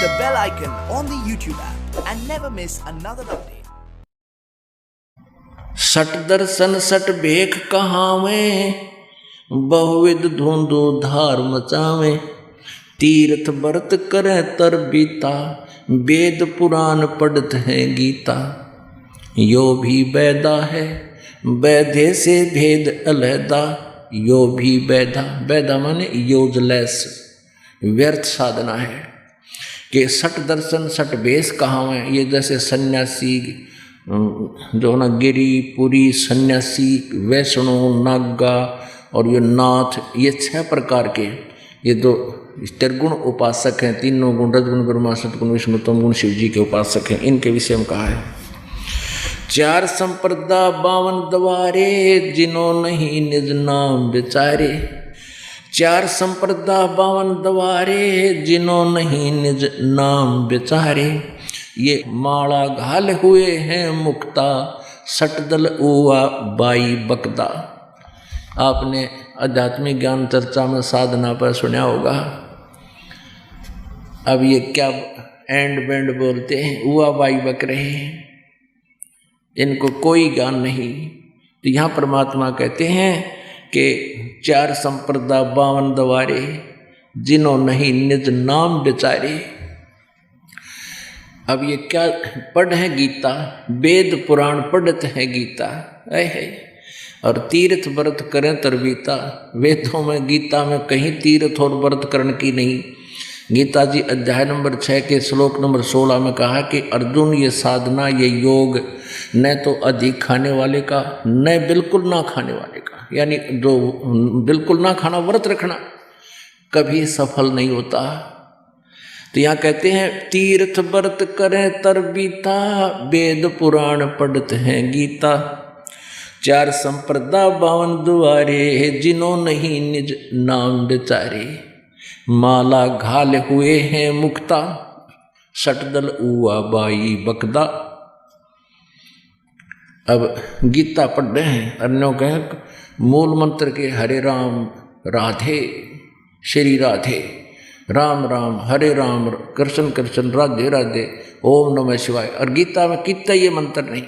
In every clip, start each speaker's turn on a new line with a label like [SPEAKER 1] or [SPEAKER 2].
[SPEAKER 1] the bell icon on the YouTube app and never miss another update.
[SPEAKER 2] सट दर्शन सट भेख कहावे, बहुविध धुंधु धार मचावे। तीर्थ व्रत करे तर बीता, वेद पुराण पढ़त है गीता। यो भी वैदा है वैधे से भेद अलहदा, यो भी वैदा, वैदा माने यूजलेस, व्यर्थ साधना है। कि सट दर्शन सट भेष कहावे, ये जैसे सन्यासी जो ना गिरी पुरी सन्यासी वैष्णो नागा और ये नाथ, ये 6 प्रकार के ये दो त्रिगुण उपासक हैं। तीनों गुण रजगुण ब्रह्मा सतगुण विष्णु तम गुण शिव जी के उपासक हैं। इनके विषय में कहा है 4 संप्रदा 52 द्वारे, जिन्हों नहीं निज नाम विचारे। 4 संप्रदा 52 द्वारे, जिन्हों नहीं निज नाम विचारे। ये माला घाल हुए हैं मुक्ता, सटदल उवा बाई बकदा। आपने आध्यात्मिक ज्ञान चर्चा में साधना पर सुना होगा। अब ये क्या एंड बैंड बोलते हैं, उवा बाई बक रहे हैं, इनको कोई ज्ञान नहीं। तो यहाँ परमात्मा कहते हैं कि 4 संप्रदा 52 द्वारे, जिन्हों नहीं निज नाम विचारे। अब ये क्या पढ़ है गीता, वेद पुराण पढ़त है गीता है। और तीर्थ व्रत करें तरबीता, वेदों में गीता में कहीं तीर्थ और व्रत करने की नहीं। गीता जी अध्याय नंबर 6 के श्लोक नंबर 16 में कहा कि अर्जुन ये साधना ये योग न तो अधिक खाने वाले का न बिल्कुल ना खाने वाले का, यानी जो बिल्कुल ना खाना व्रत रखना कभी सफल नहीं होता। तो यहाँ कहते हैं तीर्थ व्रत करें तरबीता, वेद पुराण पढ़त हैं गीता। 4 संप्रदा 52 द्वारे, जिन्हों नहीं निज नाम विचारे। माला घाल हुए हैं मुक्ता, सटदल उवा बाई बकदा। अब गीता पढ़ रहे हैं, अन्यों कह मूल मंत्र के हरे राम राधे श्री राधे, राम राम हरे राम कृष्ण कृष्ण राधे राधे, ओम नमः शिवाय। और गीता में कितना ये मंत्र नहीं।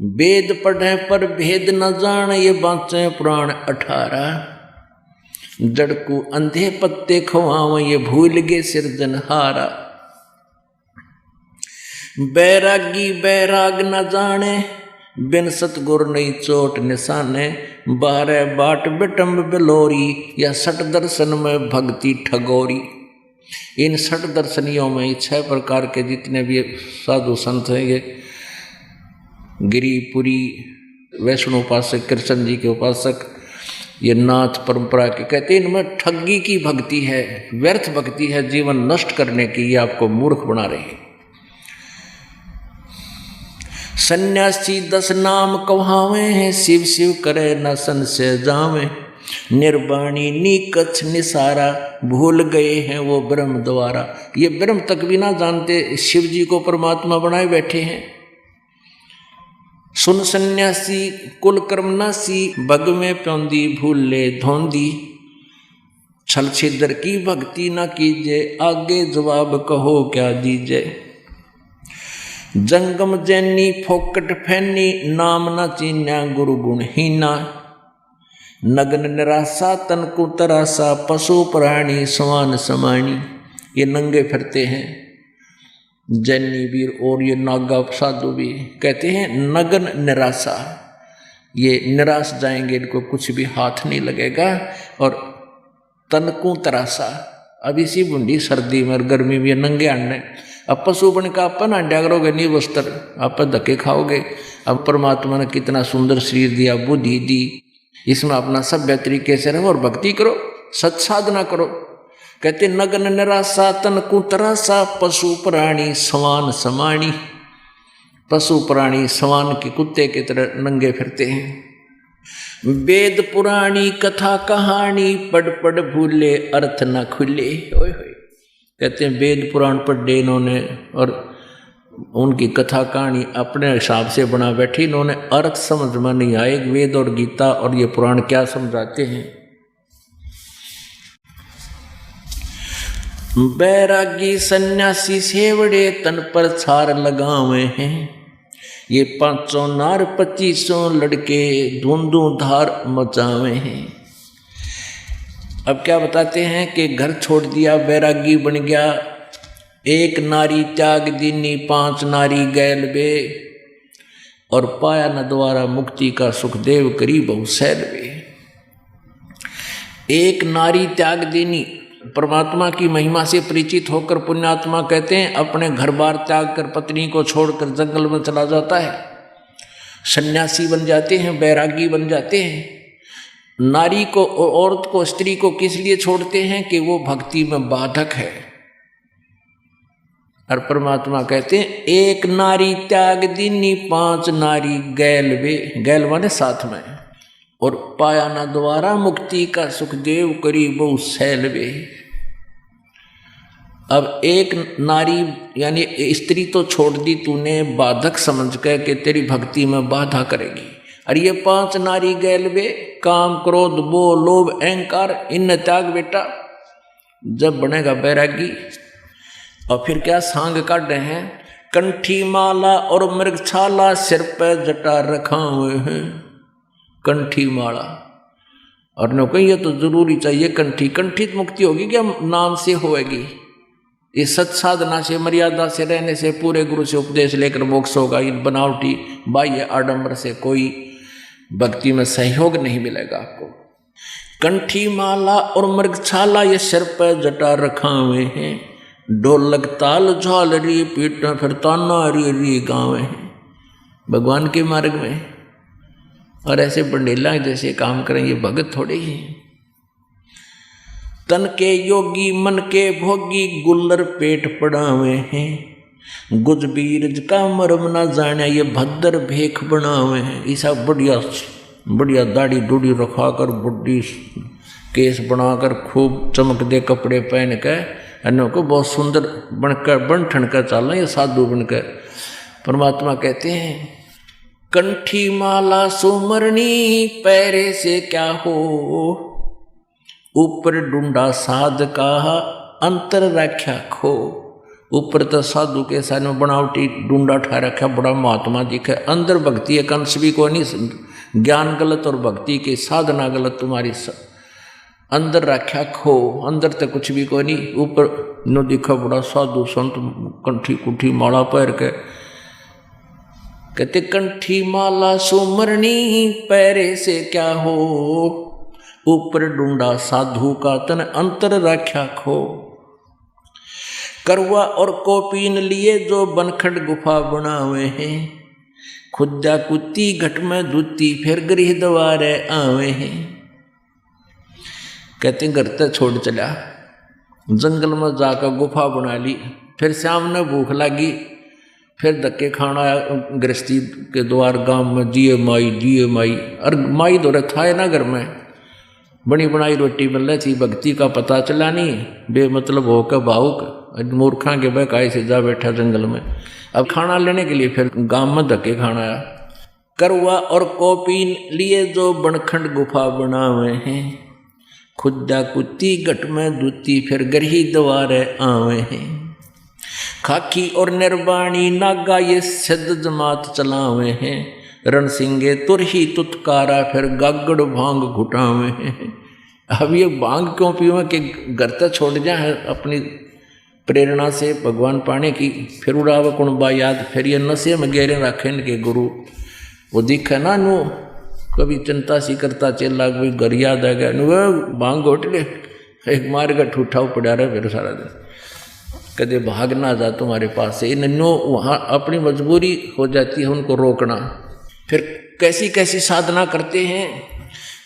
[SPEAKER 2] वेद पढ़े पर भेद न जान, ये बाँचे पुराण 18। जड़कू अंधे पत्ते खवाव, ये भूल गे सिरजनहारा। बैरागी बैराग न जाने, बिन सतगुर नहीं चोट निशाने। 12 बाट बिटम्ब बिलोरी, या 6 दर्शन में भक्ति ठगोरी। इन 6 दर्शनियों में 6 प्रकार के जितने भी साधु संत हैं, ये गिरिपुरी वैष्णो उपासक कृष्ण जी के उपासक, ये नाथ परंपरा के, कहते हैं इनमें ठगी की भक्ति है, व्यर्थ भक्ति है, जीवन नष्ट करने की, ये आपको मूर्ख बना रहे हैं। सन्यासी 10 नाम कहावे हैं, शिव शिव करे न संशय जावे। निर्वाणी नीकछ निसारा, भूल गए हैं वो ब्रह्म द्वारा। ये ब्रह्म तक भी ना जानते, शिव जी को परमात्मा बनाए बैठे हैं। सुन सन्यासी कुल कर्मनासी, भग में प्योंदी भूल ले धोंदी। छल छिद्र की भक्ति न कीजिए, आगे जवाब कहो क्या दीजिए। जंगम जैनी फोकट फैनी, नाम न चीन्या गुरु गुण हीना। नग्न निराशा तन को तरासा, पशु प्राणी समान समानी। ये नंगे फिरते हैं जैनी वीर और ये नागा साधु भी, कहते हैं नग्न निराशा, ये निराश जाएंगे, इनको कुछ भी हाथ नहीं लगेगा। और तनकू तरासा, अब इसी बुंडी सर्दी में और गर्मी में नंगे आने। अब पशु बन का अपन अंडा करोगे नहीं वस्त्र, आप धक्के खाओगे। अब परमात्मा ने कितना सुंदर शरीर दिया, बुद्धि दी, इसमें अपना सभ्य तरीके से रहो और भक्ति करो, सत्साधना करो। कहते नग्न निराशा तनकू तरासा, पशु प्राणी समान समानी। पशु प्राणी समान के कुत्ते की तरह नंगे फिरते हैं। वेद पुराणी कथा कहानी, पढ़ पढ़ भूले अर्थ न खुले। ओए होए, कहते हैं वेद पुराण पढ़े इन्होंने और उनकी कथा कहानी अपने हिसाब से बना बैठी, इन्होंने अर्थ समझ में नहीं आए वेद और गीता और ये पुराण क्या समझाते हैं। बैरागी सन्यासी सेवड़े तन पर छार लगावे हैं, ये 500 नार 2500 लड़के धुंधु धार मचावे हैं। अब क्या बताते हैं कि घर छोड़ दिया, बैरागी बन गया, 1 नारी त्याग दीनी 5 नारी गैल बे, और पाया न द्वारा मुक्ति का सुखदेव करी बहु सैल बे। 1 नारी त्याग देनी, परमात्मा की महिमा से परिचित होकर पुण्यात्मा कहते हैं अपने घर बार त्याग कर पत्नी को छोड़कर जंगल में चला जाता है, सन्यासी बन जाते हैं, बैरागी बन जाते हैं। नारी को, औरत को, स्त्री को किस लिए छोड़ते हैं कि वो भक्ति में बाधक है। और परमात्मा कहते हैं 1 नारी त्याग दीनी 5 नारी गैल बे, गैल माने साथ में, और पाया ना द्वारा मुक्ति का सुखदेव करी बहु सैल बे। अब 1 नारी यानी स्त्री तो छोड़ दी तूने बाधक समझ कर कि तेरी भक्ति में बाधा करेगी, और ये 5 नारी गैल बे, काम क्रोध मोह लोभ अहंकार इन त्याग बेटा। जब बनेगा बैरागी और फिर क्या सांग काट रहे हैं, कंठी माला और मृगछाला सिर पर जटा रखा हुए हैं, कंठी माला। और न कहीं ये तो जरूरी चाहिए कंठी, कंठित मुक्ति होगी क्या नाम से होएगी, ये सत साधना से मर्यादा से रहने से पूरे गुरु से उपदेश लेकर मोक्ष होगा। इन बनावटी बाह्य आडंबर से कोई भक्ति में सहयोग नहीं मिलेगा आपको। कंठी माला और मृगछाला ये सिर पर जटा रखा हुए हैं, ढोलक ताल झालरी पीठ फिर ताना री गावे हैं भगवान के मार्ग में। और ऐसे बंडेला जैसे काम करें ये भगत थोड़े ही हैं। तन के योगी मन के भोगी गुल्लर पेट पड़ावे हैं, गुज बीरज का मरम ना जाने ये भद्र भेख बनावे हैं। ऐसा बढ़िया बढ़िया दाढ़ी डूढ़ी रखा कर बुढ़ी केस बनाकर खूब चमक दे कपड़े पहन कर अन्यों को बहुत सुंदर बनकर बन ठन कर चलना, ये साधु बनकर। परमात्मा कहते हैं कंठी माला सुमरनी पैरे से क्या हो, ऊपर डूंडा साध का अंतर रख्या खो। ऊपर तो साधु के साथ बनावटी डूंडा ठा रखा, बड़ा महात्मा दिखे, अंदर भक्ति है कंस भी को नहीं, ज्ञान गलत और भक्ति की साधना गलत तुम्हारी, अंदर रख्या खो, अंदर तो कुछ भी को नहीं, ऊपर नो दिखा बड़ा साधु संत कंठी कुठी माला पैर के। कहते कंठी माला सुमरनी पैरे से क्या हो, ऊपर डूंडा साधु का तन अंतर रख्या खो। करवा और कोपीन लिए जो बनखंड गुफा बनावे हैं, खुदा कुत्ती घट में दूती फिर गृह द्वारे आवे हैं। कहते घर तक छोड़ चला, जंगल में जाकर गुफा बना ली, फिर शाम ने भूख लगी, फिर धक्के खाना गृहस्थी के द्वार गांव में दिए माई। और माई दौरे था ना घर में बनी बनाई रोटी मिल रही थी, भक्ति का पता चला नहीं, बेमतलब होकर भावुक मूर्खा के बहकाए से जा बैठा जंगल में। अब खाना लेने के लिए फिर गांव में धक्के खाना आया। करवा और कोपीन लिए जो बनखंड गुफा बनावे हैं, खुदा कुत्ती घट में दूती फिर गरही द्वारे आवे हैं। खाकी और निर्वाणी नागा ये सिद्ध जमात चलावे हैं, रण सिंगे तुरही तुतकारा फिर गागड़ भांग घुटावे हैं। अब ये भांग क्यों पीवे कि घर तक छोड़ जाए अपनी प्रेरणा से भगवान पाने की, फिर उड़ाव कुणबा याद, फिर ये नशे में गहरे रखे इनके गुरु। वो दिखे ना नु कभी चिंता सी करता चेला कोई घर याद आ गया, भांग घोट ले एक मार का ठूठा पड़ा रहा फिर सारा दिन, कदे भाग ना जा तुम्हारे पास से। इन नो वहाँ अपनी मजबूरी हो जाती है उनको रोकना। फिर कैसी कैसी साधना करते हैं,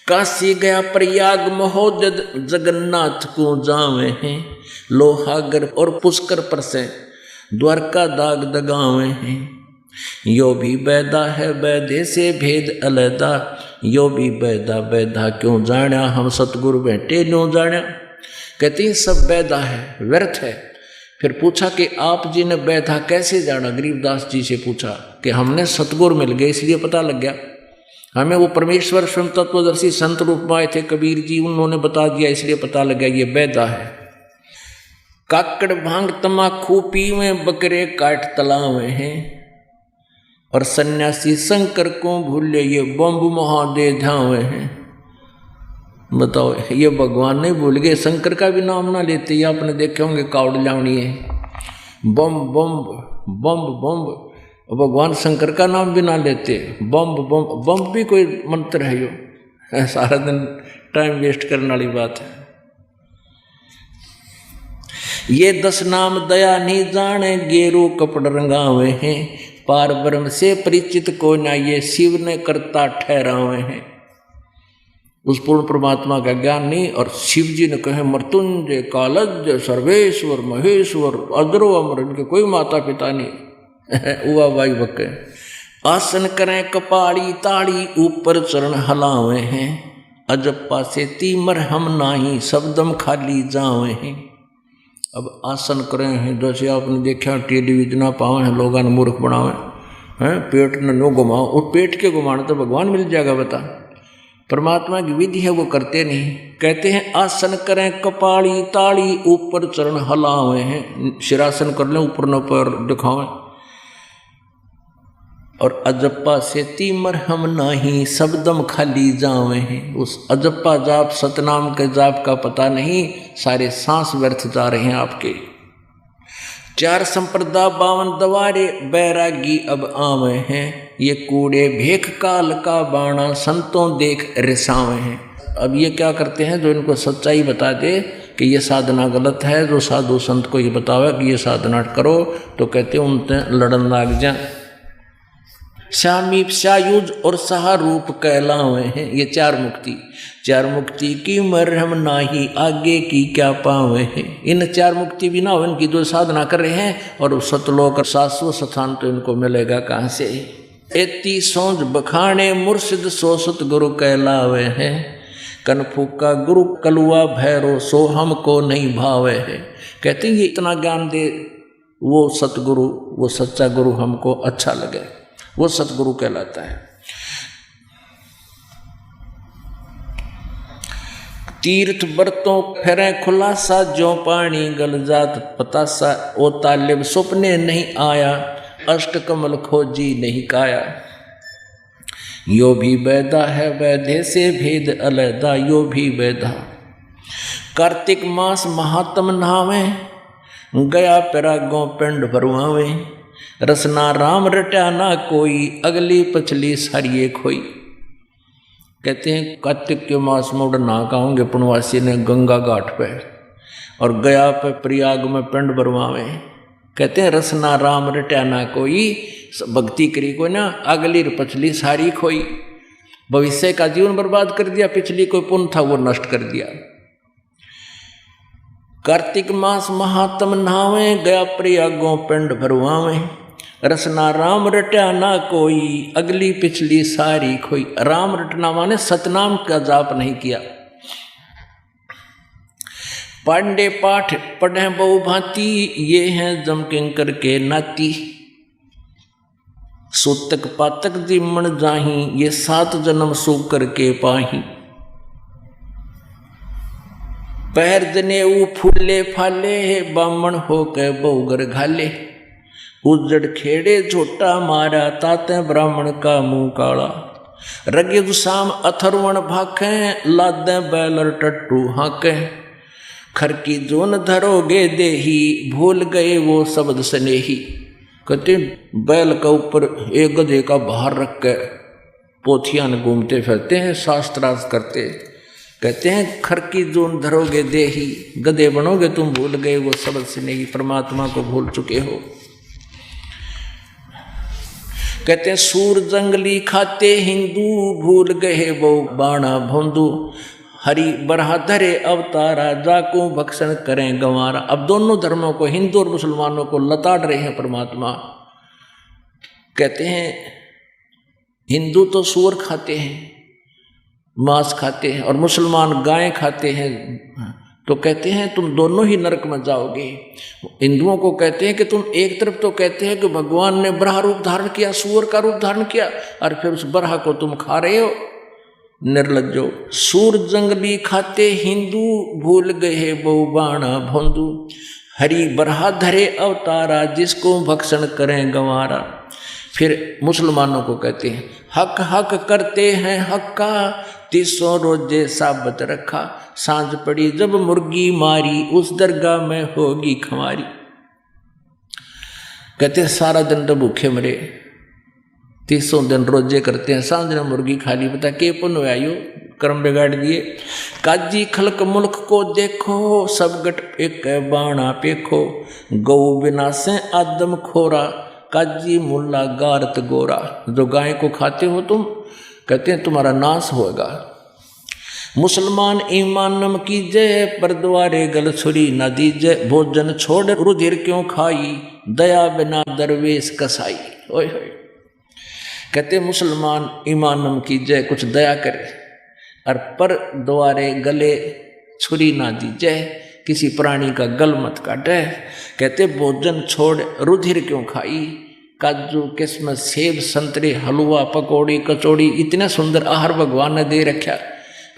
[SPEAKER 2] काशी गया प्रयाग महोदय जगन्नाथ को जावे हैं, लोहागर और पुष्कर पर से द्वारका दाग दगावे हैं। यो भी बैदा है बैदे से भेद अलैदा, यो भी बैदा क्यों जाना, हम सतगुरु बैठे न्यों जाना। कहते हैं सब बैदा है, व्यर्थ है। फिर पूछा कि आप जी ने बैठा कैसे जाना, गरीबदास जी से पूछा कि हमने सतगुरु मिल गए इसलिए पता लग गया, हमें वो परमेश्वर स्वयं तत्वदर्शी संत रूप में आए थे कबीर जी, उन्होंने बता दिया इसलिए पता लग गया ये बैदा है। काकड़ भांग तमाकू पीवे बकरे काट तलावे हैं। और सन्यासी शंकर को भूले ये बम्ब महादे धावे हैं। बताओ, ये भगवान नहीं भूल गए, शंकर का भी नाम ना लेते। ये आपने देखे होंगे कावड़ लावणी है, बम बम बम बम, भगवान शंकर का नाम भी ना लेते। बम बम बम भी कोई मंत्र है यो, सारा दिन टाइम वेस्ट करने वाली बात है। ये 10 नाम दया नहीं जाने, गेरू कपड़ रंगावे हैं। पार ब्रह्म से परिचित को ना ये शिव ने करता ठहरावे हैं। उस पूर्ण परमात्मा का ज्ञान नहीं। और शिव जी ने कहे मृत्युंजय कालज्ञ सर्वेश्वर महेश्वर अद्रो अमर, इनके कोई माता पिता नहीं। उवा भाई बके आसन करें कपाड़ी ताड़ी, ऊपर चरण हलावे हैं। अजप्पा से तीमर हम नाही, शब्दम खाली जावे हैं। अब आसन करें हैं, जैसे आपने देखा टेलीविजन पावे हैं, लोगों ने मूर्ख बनावे हैं, पेट न नो घुमाओ। और पेट के घुमाने तो भगवान मिल जाएगा, बता। परमात्मा की विधि है वो करते नहीं। कहते हैं आसन करें कपाड़ी ताड़ी, ऊपर चरण हलावे हैं। शिरासन कर लें, ऊपर न ऊपर दिखावें। और अजप्पा से तीमर हम नाही, शब्दम खाली जावे हैं। उस अजप्पा जाप सतनाम के जाप का पता नहीं, सारे सांस व्यर्थ जा रहे हैं आपके। 4 संप्रदा 52 दवारे, बैरागी अब आवे हैं। ये कूड़े भेख काल का बाणा, संतों देख रिसावे हैं। अब ये क्या करते हैं, जो इनको सच्चाई बता दे कि ये साधना गलत है, जो साधु संत को ये बतावे कि ये साधना करो, तो कहते हैं उनसे लड़न लाग जा। श्यामी सायुज और सहारूप कहलावे हैं। ये 4 मुक्ति, 4 मुक्ति की मरहम नाही, आगे की क्या पावे हैं। इन 4 मुक्ति भी ना हो, इनकी जो साधना कर रहे हैं, और सतलोक शाश्वत स्थान तो इनको मिलेगा कहाँ से। एती सोच बखाने मुर्शिद सो सतगुरु कहलावे हैं। कनफू का गुरु कलुआ भैरो, सो हमको नहीं भावे है। कहते हैं ये इतना ज्ञान दे वो सतगुरु, वो सच्चा गुरु हमको अच्छा लगे, वो सतगुरु कहलाता है। तीर्थ बरतों फेरे खुलासा, जो पानी गल जात पतासा। ओ तालिब सपने नहीं आया, अष्ट कमल खोजी नहीं काया। यो भी वैदा है वैधे से भेद अलैदा, यो भी वैदा। कार्तिक मास महात्म नहावे, गया पैरागों पिंड भरवावे। रसना राम रट्या ना कोई, अगली पछली सारिये खोई। कहते हैं कार्तिक के मास में उड़ नहा खाओगे पुनवासी ने गंगा घाट पे, और गया पे प्रयाग में पिंड भरवावे। कहते हैं रसना राम रट्या ना कोई, भक्ति करी को ना, अगली पछली सारी खोई। भविष्य का जीवन बर्बाद कर दिया, पिछली कोई पुण्य था वो नष्ट कर दिया। कार्तिक मास महात्म नहावे, गया प्रयागों पिंड भरवावे। रसना राम रट्या ना कोई, अगली पिछली सारी खोई। राम रटना माने सतनाम का जाप नहीं किया। पांडे पाठ पढ़े बहु भांति, ये हैं जमकिंकर के नाती। सूतक पातक जिमण जाही, ये 7 जन्म सो करके पाही। पैर जनेऊ फूले फाले, बामण हो के बहुगर घाले। उजड़ खेड़े झोटा मारा, ताते ब्राह्मण का मुंह काला। रगे शाम अथर्वण भाखे, लादे बैलर टट्टू हाके। खरकी जोन धरोगे देही, भूल गए वो शब्द स्नेही। कहते बैल का ऊपर एक गधे का भार रख के पोथियां घूमते फिरते हैं, शास्त्रार्थ करते। कहते हैं खरकी जोन धरोगे देही, गधे बनोगे तुम, भूल गए वो शब्द स्नेही, परमात्मा को भूल चुके हो। कहते हैं सूर जंगली खाते हिंदू, भूल गए वो बाणा भोंदू। हरि बरहाधरे अवतारा, जाको भक्षण करें गंवारा। अब दोनों धर्मों को, हिंदू और मुसलमानों को लताड़ रहे हैं परमात्मा। कहते हैं हिंदू तो सूअर खाते हैं, मांस खाते हैं, और मुसलमान गाय खाते हैं। तो कहते हैं तुम दोनों ही नरक में जाओगे। हिंदुओं को कहते हैं कि तुम एक तरफ तो कहते हैं कि भगवान ने बराह रूप धारण किया, सूअर का रूप धारण किया, और फिर उस बराह को तुम खा रहे हो, निर्लज्जो। सूर जंगली खाते हिंदू, भूल गए बहु बाणा भोंदू। हरि बरहा धरे अवतारा, जिसको भक्षण करें गंवारा। फिर मुसलमानों को कहते हैं हक हक करते हैं हक्का, 300 रोजे साबत रखा। सांझ पड़ी जब मुर्गी मारी, उस दरगाह में होगी खमारी। कहते सारा दिन तो भूखे मरे, 300 दिन रोजे करते हैं, सांझ ने मुर्गी खा ली, बता के पुण्य आयो, कर्म बिगाड़ दिए। काजी खलक मुल्क को देखो, सब गट एक बाणा पेखो। गौ बिना से आदम खोरा, काजी मुल्ला गारत गोरा। जो गाय को खाते हो तुम, कहते हैं तुम्हारा नाश होगा। मुसलमान ईमान नम कीजय, पर द्वारे गल छुरी न दीजय। भोजन छोड़ रुधिर क्यों खाई, दया बिना दरवेश कसाई। ओए होए, कहते मुसलमान ईमान नम कीजय, कुछ दया करे, और पर द्वारे गले छुरी ना दीजय, किसी प्राणी का गल मत काटे। कहते भोजन छोड़ रुधिर क्यों खाई, काजू किस्मत सेब संतरे हलवा पकौड़ी कचौड़ी, इतने सुंदर आहार भगवान ने दे रखा,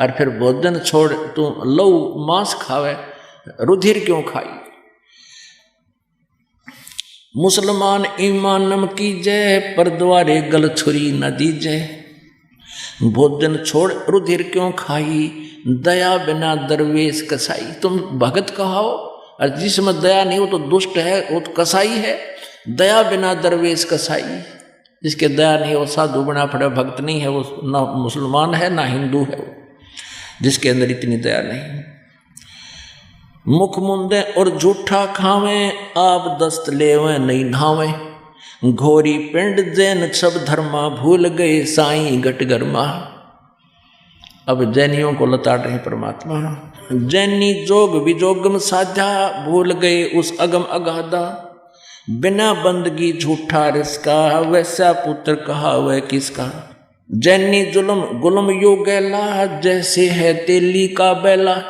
[SPEAKER 2] और फिर भोजन छोड़ तू लहू मांस खावे, रुधिर क्यों खाई। मुसलमान ईमान नम कीजय, पर द्वारे गल छुरी न दीजय। भोजन छोड़ रुधिर क्यों खाई, दया बिना दरवेश कसाई। तुम भगत कहाओ, और जिसमें दया नहीं हो तो दुष्ट है, वो तो कसाई है। दया बिना दरवेश कसाई, जिसके दया नहीं हो साधु बना पड़ा, भक्त नहीं है वो, ना मुसलमान है ना हिंदू है वो, जिसके अंदर इतनी दया नहीं। मुख मुंदे और झूठा खावे, आप दस्त लेवे नहीं नहावे। घोरी पिंड जैन सब धर्मा, भूल गए साईं गट गरमा। अब जैनियों को लताड़ रहे परमात्मा। जैनी जोग विजोगम साधा, भूल गए उस अगम अगाधा। बिना बंदगी झूठा रिसका, वैसा पुत्र कहा वह किसका। जैनी जुलम गुलम यो गैला, जैसे है तेली का बैला।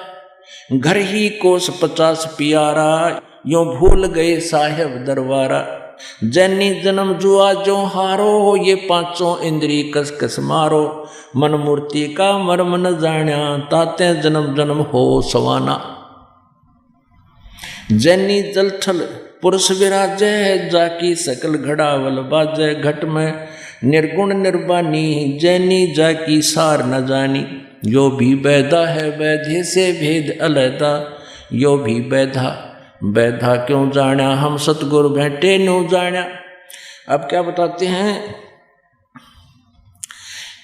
[SPEAKER 2] घर ही कोस 50 प्यारा, यूं भूल गए साहेब दरबारा। जैनी जन्म जुआ जो हारो, ये 5 इंद्री कस कस मारो। मन मूर्ति का मर्म न जान्या, ताते जन्म जन्म हो सवाना। जैनी जलथल पुरुष विराजय, जाकी सकल घड़ावल बाजय। घट में निर्गुण निर्वाणी, जैनी जाकी सार न जानी। यो भी बैधा है वैधे से भेद अलैदा, यो भी बैधा बैधा क्यों जाना, हम सतगुरु बैठे नो जाना। अब क्या बताते हैं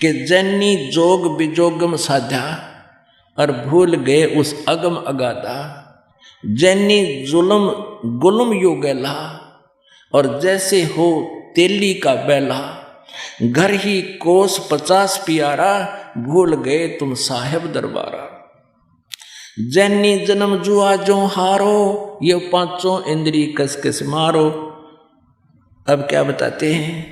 [SPEAKER 2] कि जैनी जोग बिजोगम साधा, और भूल गए उस अगम अगाधा। जैनी जुलम गुलम यो गैला, और जैसे हो तेली का बैला। घर ही कोस 50 प्यारा, भूल गए तुम साहेब दरबारा। जैनी जन्म जुआ जो हारो, ये 5 इंद्री कस कस मारो। अब क्या बताते हैं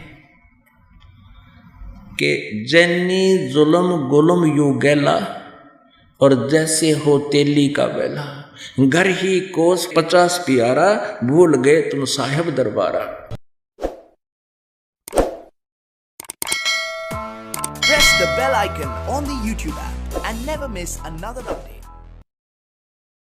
[SPEAKER 2] कि जैनी जुलम गुलम यू गैला, और जैसे हो तेली का बैला। घर ही कोस 50 प्यारा, भूल गए तुम साहेब दरबारा।
[SPEAKER 1] Press the bell icon on the YouTube app and never miss another update.